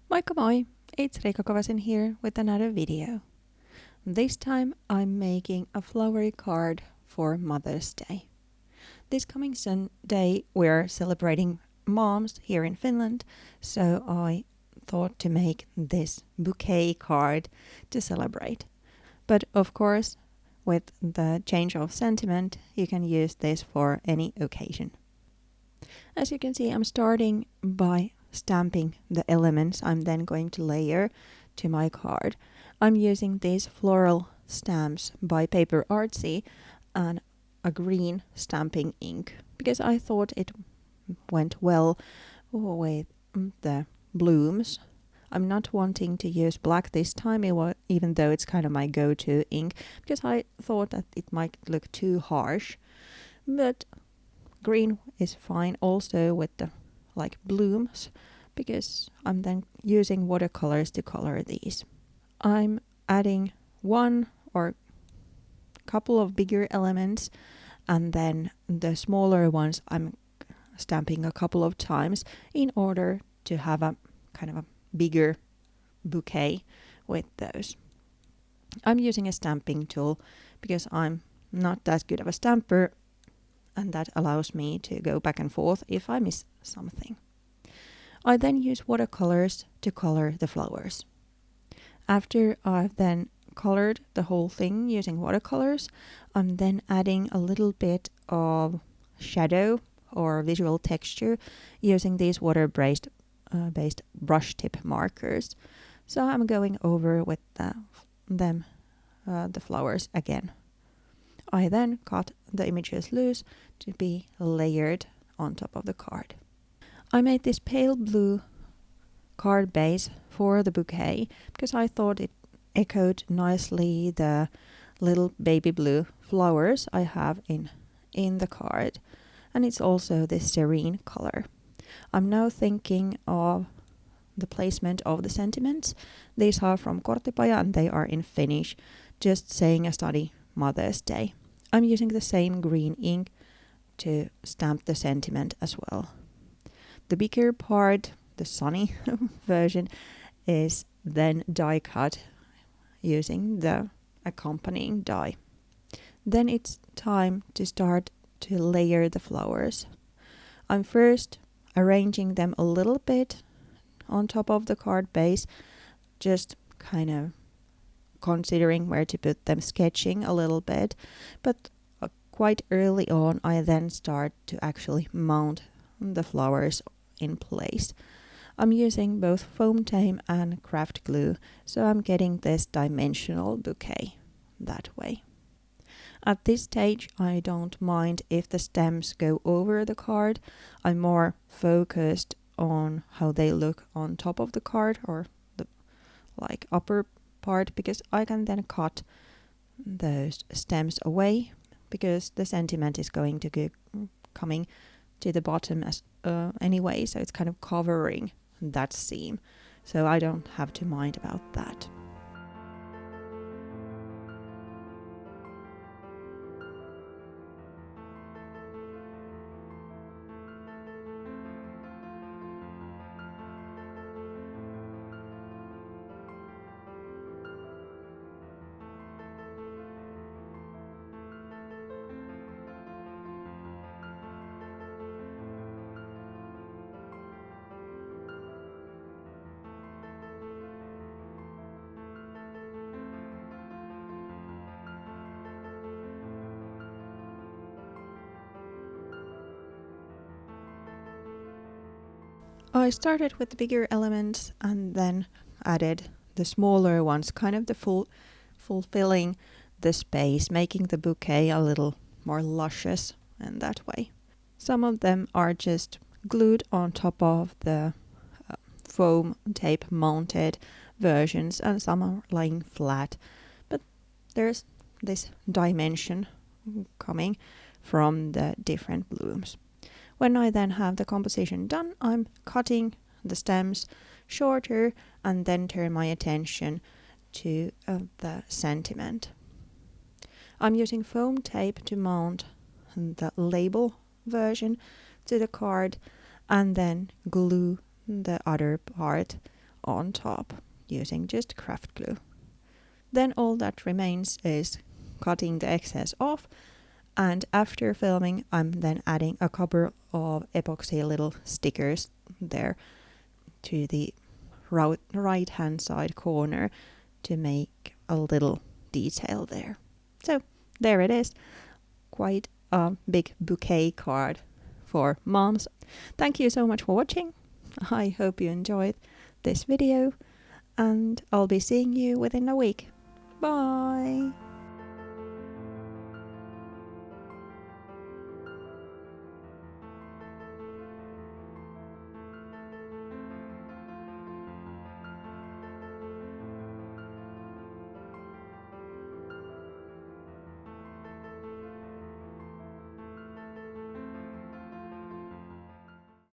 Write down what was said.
Moikka moi! It's Riikka Kovasin here with another video. This time I'm making a flowery card for Mother's Day. This coming Sunday we're celebrating moms here in Finland, so I thought to make this bouquet card to celebrate. But of course, with the change of sentiment, you can use this for any occasion. As you can see, I'm starting by stamping the elements I'm then going to layer to my card. I'm using these floral stamps by PaperArtsy and a green stamping ink because I thought it went well with the blooms. I'm not wanting to use black this time, even though it's kind of my go-to ink, because I thought that it might look too harsh. But green is fine also with the blooms, because I'm then using watercolors to color these. I'm adding one or couple of bigger elements, and then the smaller ones I'm stamping a couple of times in order to have a kind of a bigger bouquet with those. I'm using a stamping tool because I'm not that good of a stamper, and that allows me to go back and forth if I miss something. I then use watercolors to color the flowers. After I've then colored the whole thing using watercolors, I'm then adding a little bit of shadow or visual texture using these water-based brush tip markers. So I'm going over with the flowers again. I then cut the images loose to be layered on top of the card. I made this pale blue card base for the bouquet because I thought it echoed nicely the little baby blue flowers I have in the card, and it's also this serene color. I'm now thinking of the placement of the sentiments. These are from Korttipaja and they are in Finnish, just saying a study Mother's Day. I'm using the same green ink to stamp the sentiment as well. The bigger part, the sunny version, is then die cut using the accompanying die. Then it's time to start to layer the flowers. I'm first arranging them a little bit on top of the card base, just kind of considering where to put them, sketching a little bit, but quite early on I then start to actually mount the flowers in place. I'm using both foam tape and craft glue, so I'm getting this dimensional bouquet that way. At this stage I don't mind if the stems go over the card. I'm more focused on how they look on top of the card or the upper part, because I can then cut those stems away because the sentiment is going to go coming to the bottom as anyway, so it's kind of covering that seam, so I don't have to mind about that. I started with the bigger elements and then added the smaller ones, kind of the fulfilling the space, making the bouquet a little more luscious in that way. Some of them are just glued on top of the foam tape mounted versions, and some are lying flat, but there's this dimension coming from the different blooms. When I then have the composition done, I'm cutting the stems shorter and then turn my attention to the sentiment. I'm using foam tape to mount the label version to the card and then glue the other part on top using just craft glue. Then all that remains is cutting the excess off, and after filming I'm then adding a couple of epoxy little stickers there to the right hand side corner to make a little detail there. So there it is, quite a big bouquet card for moms. Thank you so much for watching. I hope you enjoyed this video, and I'll be seeing you within a week. Bye!